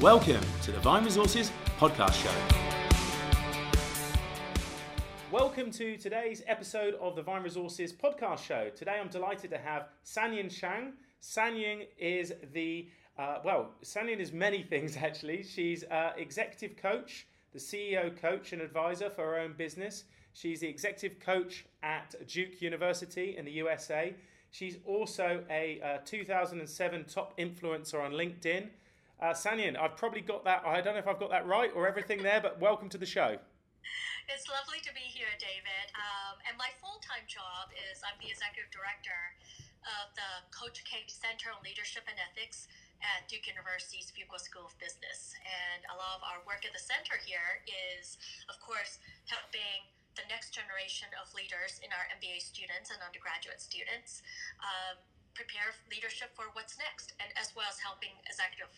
Welcome to the Vine Resources podcast show. Welcome to today's episode of the Vine Resources podcast show. Today I'm delighted to have Sanyin Siang. Sanyin is Sanyin is many things actually. She's executive coach, the CEO coach and advisor for her own business. She's the executive coach at Duke University in the USA. She's also a 2007 top influencer on LinkedIn. Sanyin, I've probably got that, I don't know if I've got that right or everything there, but welcome to the show. It's lovely to be here, David. And my full-time job is I'm the executive director of the Coach K Center on Leadership and Ethics at Duke University's Fuqua School of Business. And a lot of our work at the center here is, of course, helping the next generation of leaders in our MBA students and undergraduate students prepare leadership for what's next, and as well as helping executive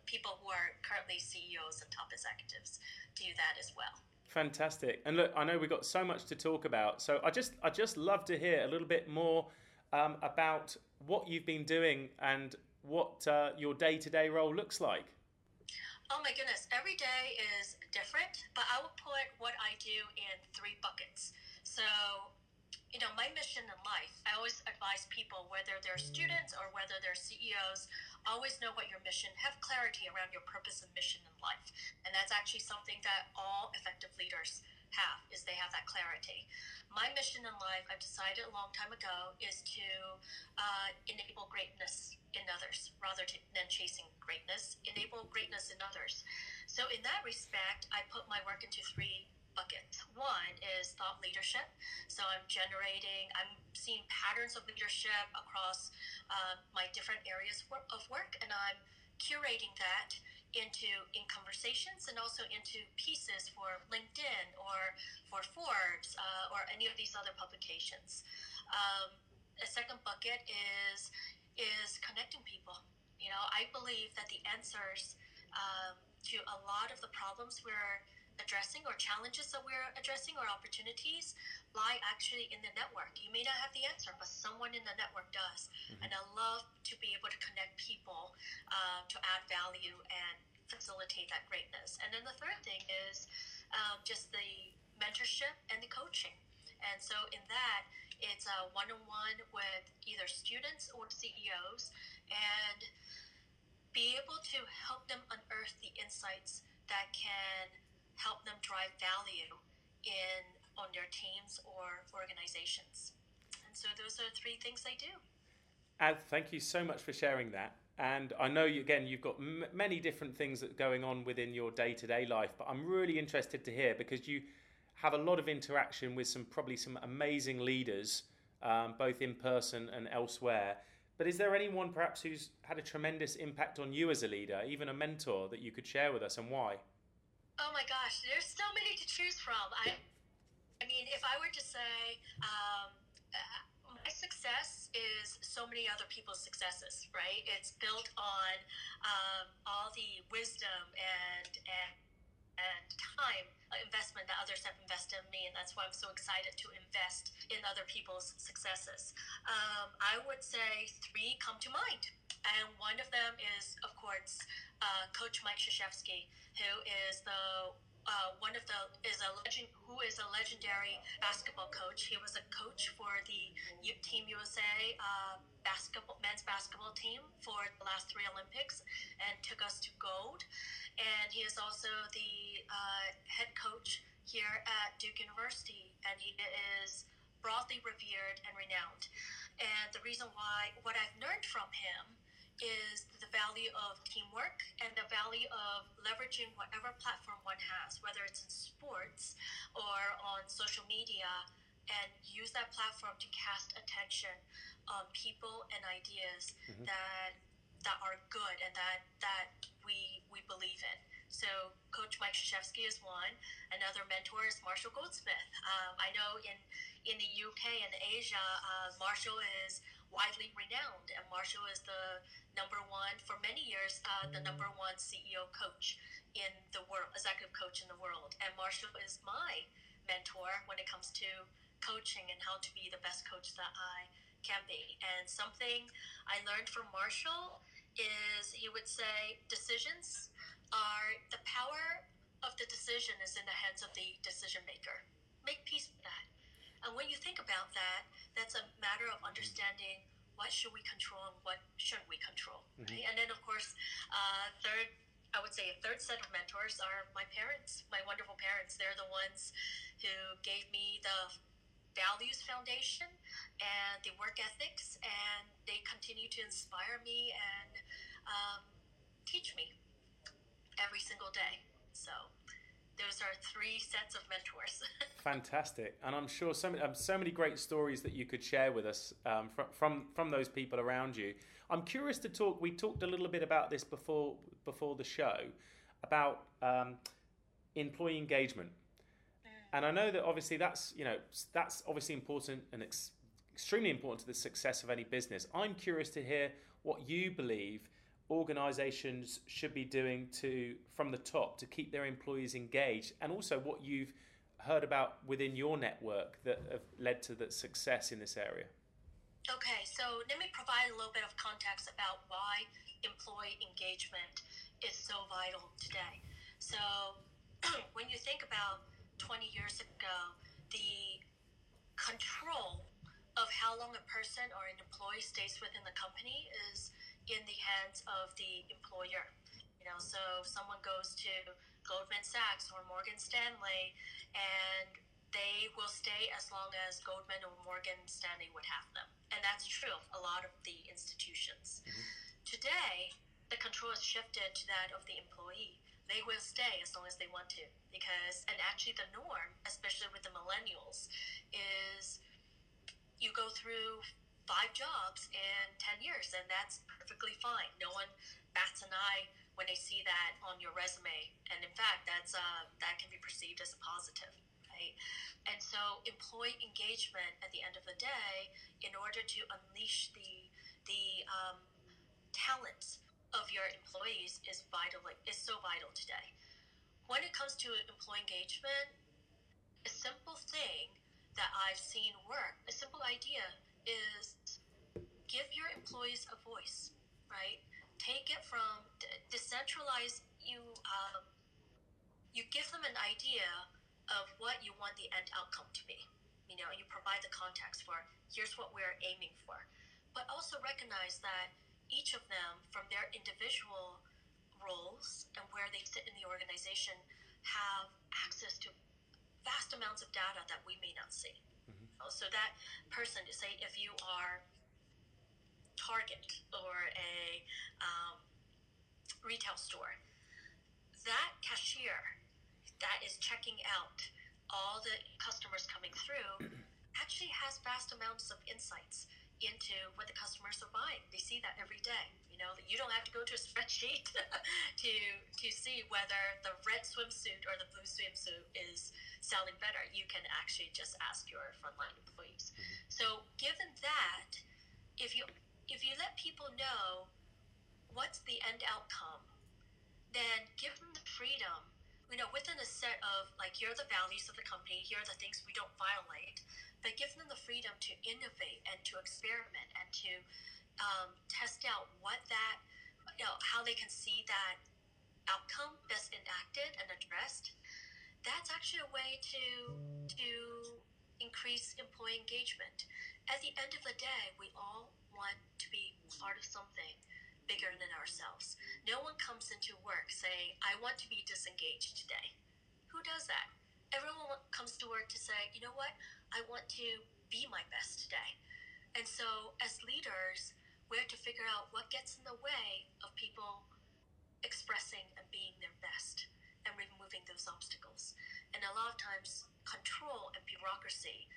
people who are currently CEOs and top executives do that as well. Fantastic. And look, I know we've got so much to talk about, so I just love to hear a little bit more about what you've been doing and what your day-to-day role looks like. Oh my goodness, every day is different, but I would put what I do in three buckets. So, my mission in life, I always advise people, whether they're students or whether they're CEOs, always know what your mission, have clarity around your purpose and mission in life. And that's actually something that all effective leaders have, is they have that clarity. My mission in life, I've decided a long time ago, is to enable greatness in others rather than chasing greatness, enable greatness in others. So in that respect, I put my work into three buckets. One is thought leadership. So I'm seeing patterns of leadership across my different areas of work, and I'm curating that in conversations and also into pieces for LinkedIn or for Forbes or any of these other publications. A second bucket is connecting people. I believe that the answers to a lot of the problems we're addressing or challenges that we're addressing or opportunities lie actually in the network. You may not have the answer, but someone in the network does. Mm-hmm. And I love to be able to connect people to add value and facilitate that greatness. And then the third thing is just the mentorship and the coaching. And so in that, it's a one-on-one with either students or CEOs, and be able to help them unearth the insights that can help them drive value on their teams or organizations. And so those are three things I do. Ad, thank you so much for sharing that. And I know, you've got many different things that are going on within your day-to-day life, but I'm really interested to hear, because you have a lot of interaction with probably some amazing leaders, both in person and elsewhere. But is there anyone perhaps who's had a tremendous impact on you as a leader, even a mentor, that you could share with us, and why? Oh my gosh, there's so many to choose from. I mean, if I were to say my success is so many other people's successes, right? It's built on all the wisdom and time investment that others have invested in me, and that's why I'm so excited to invest in other people's successes. I would say three come to mind. And one of them is, of course, Coach Mike Krzyzewski, who is who is a legendary basketball coach. He was a coach for the Team USA men's basketball team for the last three Olympics and took us to gold. And he is also the head coach here at Duke University, and he is broadly revered and renowned. And the reason why, what I've learned from him is the value of teamwork and the value of leveraging whatever platform one has, whether it's in sports or on social media, and use that platform to cast attention on people and ideas mm-hmm. that are good and that we believe in. So Coach Mike Krzyzewski is one. Another mentor is Marshall Goldsmith. I know in the UK and Asia, Marshall is widely renowned, and Marshall is the number one, for many years, the number one CEO coach in the world, executive coach in the world. And Marshall is my mentor when it comes to coaching and how to be the best coach that I can be. And something I learned from Marshall is he would say decisions are the power of the decision is in the hands of the decision maker. Make peace with that. And when you think about that, that's a matter of understanding what should we control and what shouldn't we control. Right? And then, of course, I would say a third set of mentors are my parents, my wonderful parents. They're the ones who gave me the values foundation and the work ethics, and they continue to inspire me and teach me every single day. So those are three sets of mentors. Fantastic, and I'm sure so many great stories that you could share with us from those people around you. I'm curious to talk. We talked a little bit about this before the show about employee engagement, and I know that obviously that's obviously important and extremely important to the success of any business. I'm curious to hear what you believe organizations should be doing from the top to keep their employees engaged, and also what you've heard about within your network that have led to the success in this area. Okay, so let me provide a little bit of context about why employee engagement is so vital today. So when you think about 20 years ago, the control of how long a person or an employee stays within the company is in the hands of the employer. So someone goes to Goldman Sachs or Morgan Stanley, and they will stay as long as Goldman or Morgan Stanley would have them. And that's true of a lot of the institutions. Today, the control is shifted to that of the employee. They will stay as long as they want to, and actually the norm, especially with the millennials, is you go through 5 jobs in 10 years, and that's perfectly fine. No one bats an eye when they see that on your resume, and in fact, that can be perceived as a positive, right? And so, employee engagement at the end of the day, in order to unleash the talents of your employees, is so vital today. When it comes to employee engagement, a simple thing that I've seen work, a simple idea is give your employees a voice, right? Take it from decentralize. You give them an idea of what you want the end outcome to be. You provide the context for here's what we're aiming for, but also recognize that each of them, from their individual roles and where they sit in the organization, have access to vast amounts of data that we may not see. So that person, say if you are Target or a retail store, that cashier that is checking out all the customers coming through actually has vast amounts of insights into what the customers are buying. They see that every day. You don't have to go to a spreadsheet to see whether the red swimsuit or the blue swimsuit is selling better. You can actually just ask your frontline employees. So given that, if you let people know what's the end outcome, then give them the freedom, within a set of, here are the values of the company, here are the things we don't violate, but give them the freedom to innovate and to experiment and to test out how they can see that outcome best enacted and addressed. That's actually a way to increase employee engagement. At the end of the day, we all want to be part of something bigger than ourselves. No one comes into work saying, I want to be disengaged today. Who does that? Everyone comes to work to say, you know what? I want to be my best today. And so as leaders, we have to figure out what gets in the way of people expressing and being their best and removing those obstacles. And a lot of times, control and bureaucracy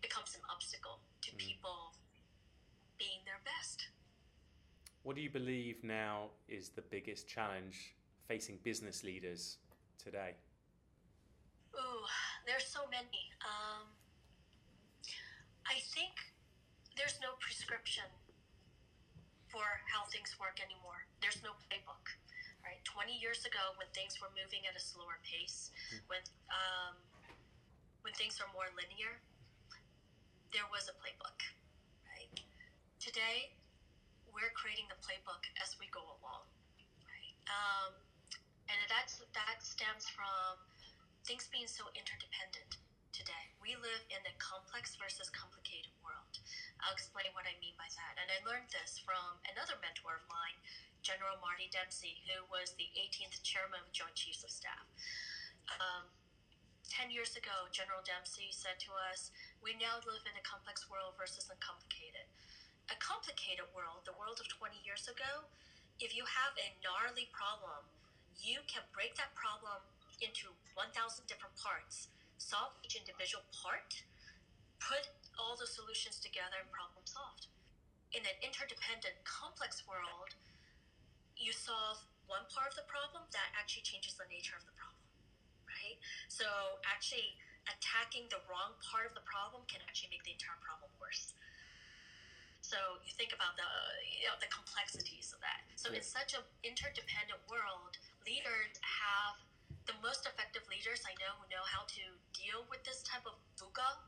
becomes an obstacle to people being their best. What do you believe now is the biggest challenge facing business leaders today? Ooh, there's so many. I think there's no prescription for how things work anymore. There's no playbook, right? 20 years ago, when things were moving at a slower pace, when when things are more linear, there was a playbook, right? Today, we're creating the playbook as we go along, right? And that stems from things being so interdependent today. We live in a complex versus complicated world. I'll explain what I mean by that. And I learned this from another mentor of mine, General Marty Dempsey, who was the 18th chairman of Joint Chiefs of Staff. 10 years ago, General Dempsey said to us, we now live in a complex world versus uncomplicated. A complicated world, the world of 20 years ago, if you have a gnarly problem, you can break that problem into 1,000 different parts, solve each individual part, put all the solutions together, and problem solved. In an interdependent, complex world, you solve one part of the problem that actually changes the nature of the problem. Right? So actually attacking the wrong part of the problem can actually make the entire problem worse. So you think about the complexities of that. So in such an interdependent world, leaders have the most effective leaders I know who know how to deal with this type of Fuqua,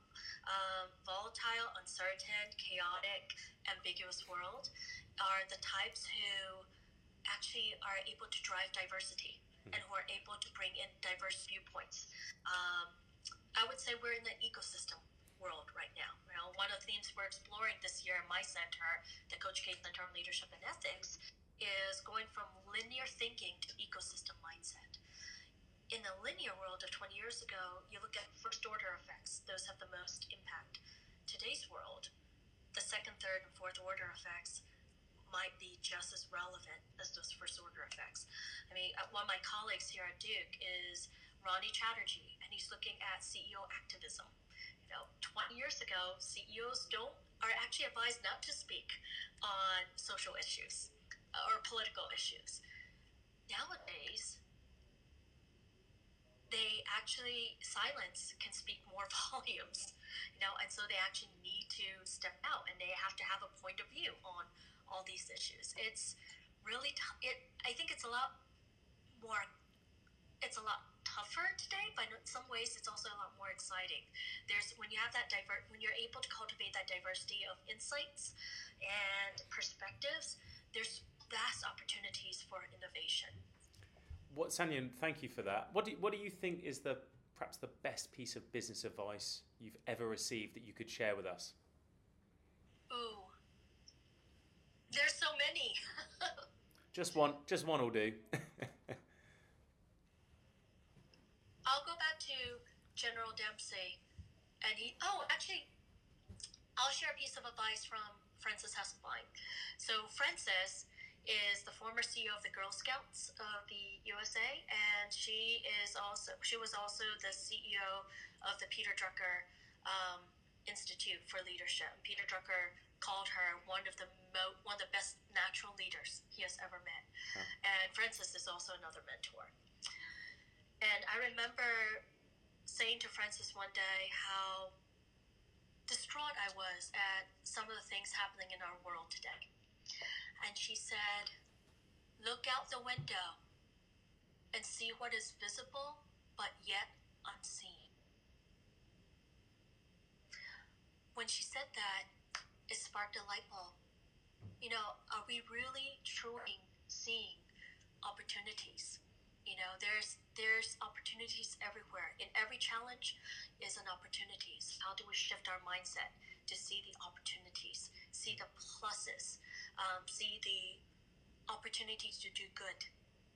volatile, uncertain, chaotic, ambiguous world, are the types who actually are able to drive diversity and who are able to bring in diverse viewpoints. I would say we're in the ecosystem world right now. You know, one of the themes we're exploring this year in my center, the Coach K Center on Leadership and Ethics, is going from linear thinking to ecosystem mindset. In the linear world of 20 years ago, you look at first order effects. Those have the most impact. Today's world, the second, third, and fourth order effects might be just as relevant as those first order effects. I mean, one of my colleagues here at Duke is Ronnie Chatterjee, and he's looking at CEO activism. You know, 20 years ago, CEOs are actually advised not to speak on social issues or political issues. Nowadays, silence can speak more volumes, you know, and so they actually need to step out and they have to have a point of view on all these issues. It's really I think it's a lot tougher today, but in some ways it's also a lot more exciting. When you have that when you're able to cultivate that diversity of insights and perspectives, there's vast opportunities for innovation. Sanyin, thank you for that. What do you think is perhaps the best piece of business advice you've ever received that you could share with us? Ooh, there's so many. Just one will do. I'll go back to General Dempsey, and I'll share a piece of advice from Frances Hesselbein. So Frances is the former CEO of the Girl Scouts of the USA, and she was also the CEO of the Peter Drucker Institute for Leadership. Peter Drucker called her one of the best natural leaders he has ever met. Huh. And Frances is also another mentor. And I remember saying to Frances one day how distraught I was at some of the things happening in our world today. And she said, look out the window and see what is visible but yet unseen. When she said that, it sparked a light bulb. You know, are we really truly seeing opportunities? You know, there's opportunities everywhere. In every challenge is an opportunity. So how do we shift our mindset to see the opportunities, see the pluses, see the opportunities to do good?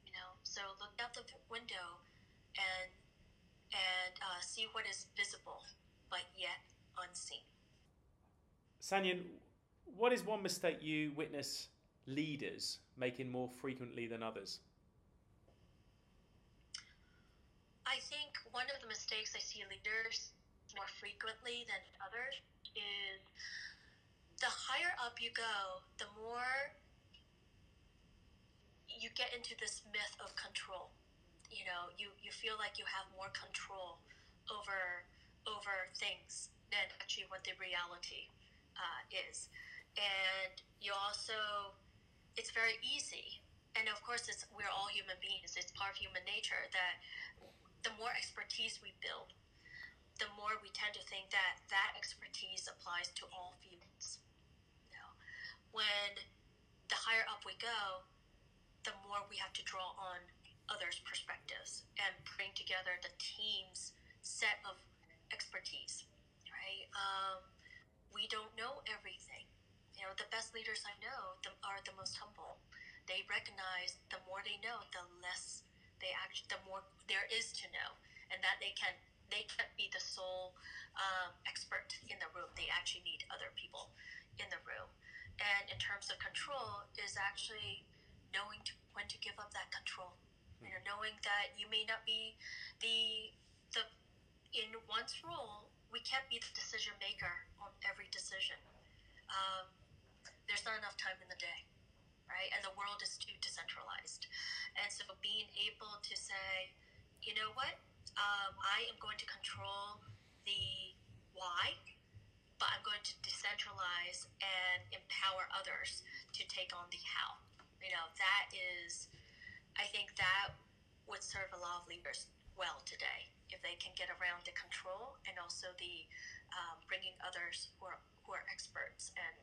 You know, so look out the window and see what is visible but yet unseen. Sanyin, what is one mistake you witness leaders making more frequently than others? I think one of the mistakes I see leaders more frequently than others is the higher up you go, the more you get into this myth of control. You know, you feel like you have more control over things than actually what the reality is. And you also, it's very easy. And of course, we're all human beings. It's part of human nature that the more expertise we build, the more we tend to think that that expertise applies to all fields. You know, when the higher up we go, the more we have to draw on others' perspectives and bring together the team's set of expertise, right? We don't know everything. You know, the best leaders I know are the most humble. They recognize the more they know, the less the more there is to know, and that they can't be the sole expert in the room. They actually need other people in the room. And in terms of control, is actually knowing when to give up that control. You know, knowing that you may not be the in one's role, we can't be the decision maker on every decision. Um, there's not enough time in the day, right? And the world is too decentralized. And so being able to say, you know what, I am going to control the why, but I'm going to decentralize and empower others to take on the how. You know, I think that would serve a lot of leaders well today if they can get around the control and also the bringing others who are experts and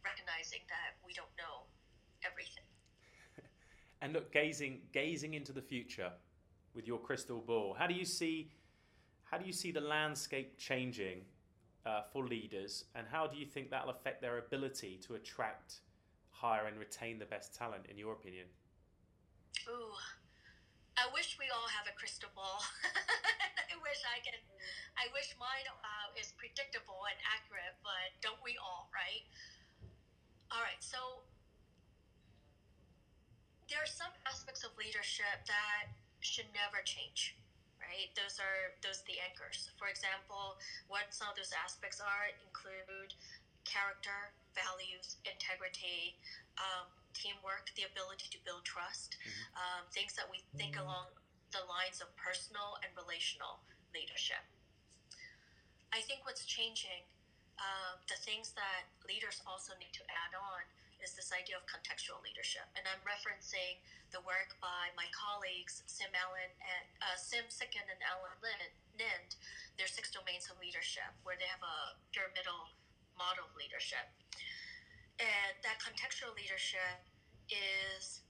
recognizing that we don't know everything. And look, gazing into the future with your crystal ball, how do you see the landscape changing for leaders, and how do you think that'll affect their ability to attract, hire, and retain the best talent, in your opinion? Ooh, I wish we all have a crystal ball. I wish mine is predictable and accurate, but don't we all, right? All right, so there are some aspects of leadership that should never change, right? Those are the anchors. For example, what some of those aspects are include character, values, integrity, teamwork, the ability to build trust, things that we think along the lines of personal and relational leadership. I think what's changing, the things that leaders also need to add on, is this idea of contextual leadership. And I'm referencing the work by my colleagues Sim Sicken and Alan Nind, their 6 domains of leadership, where they have a pyramidal model of leadership. And that contextual leadership is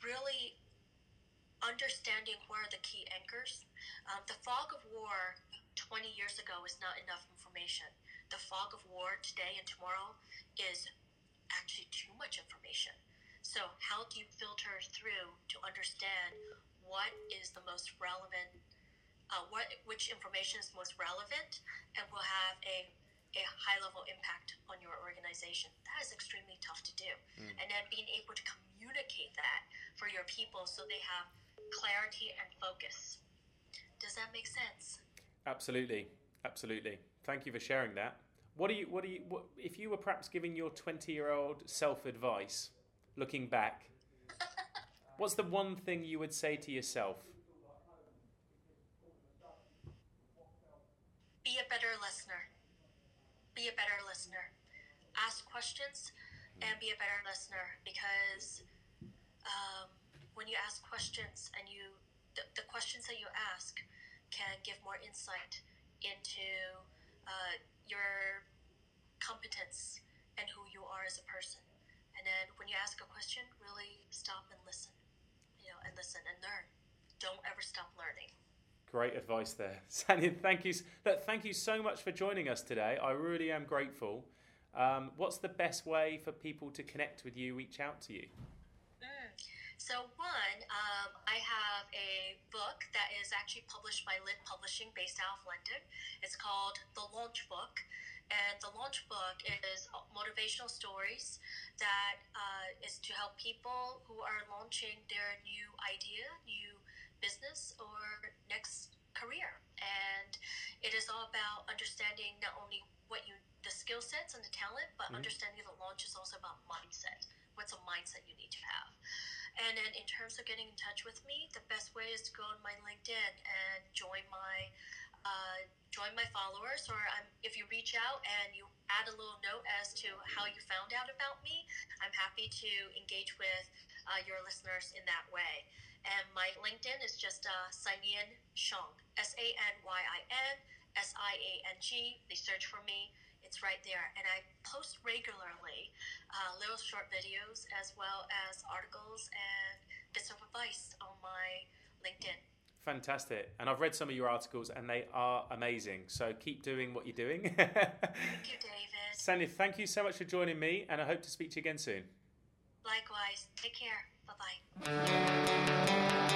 really understanding where are the key anchors. The fog of war 20 years ago is not enough information. The fog of war today and tomorrow is actually too much information. So how do you filter through to understand what is the most relevant, which information is most relevant and will have a high level impact on your organization? That is extremely tough to do. And then being able to communicate that for your people so they have clarity and focus. Does that make sense? Absolutely, absolutely. Thank you for sharing that. If you were perhaps giving your 20-year-old self advice, looking back, what's the one thing you would say to yourself? Be a better listener. Be a better listener. Ask questions and be a better listener, because when you ask questions and the questions that you ask can give more insight into your competence and who you are as a person. And then when you ask a question, really stop and listen, and listen and learn. Don't ever stop learning. Great advice there. Sanyin, thank you so much for joining us today. I really am grateful. What's the best way for people to connect with you, reach out to you? So I have a book that is actually published by Lit Publishing based out of London. It's called The Launch Book. And the Launch Book is motivational stories that is to help people who are launching their new idea, new business, or next career. And it is all about understanding not only the skill sets and the talent, but understanding the launch is also about mindset. What's a mindset you need to have? And then in terms of getting in touch with me, the best way is to go on my LinkedIn and join my followers, or if you reach out and you add a little note as to how you found out about me, I'm happy to engage with your listeners in that way. And my LinkedIn is just Sanyin Shang, SanYinSiang. They search for me. It's right there. And I post regularly little short videos as well as articles and bits of advice on my LinkedIn. Fantastic. And I've read some of your articles and they are amazing. So keep doing what you're doing. Thank you, David. Sanyin, thank you so much for joining me, and I hope to speak to you again soon. Likewise. Take care. Bye-bye.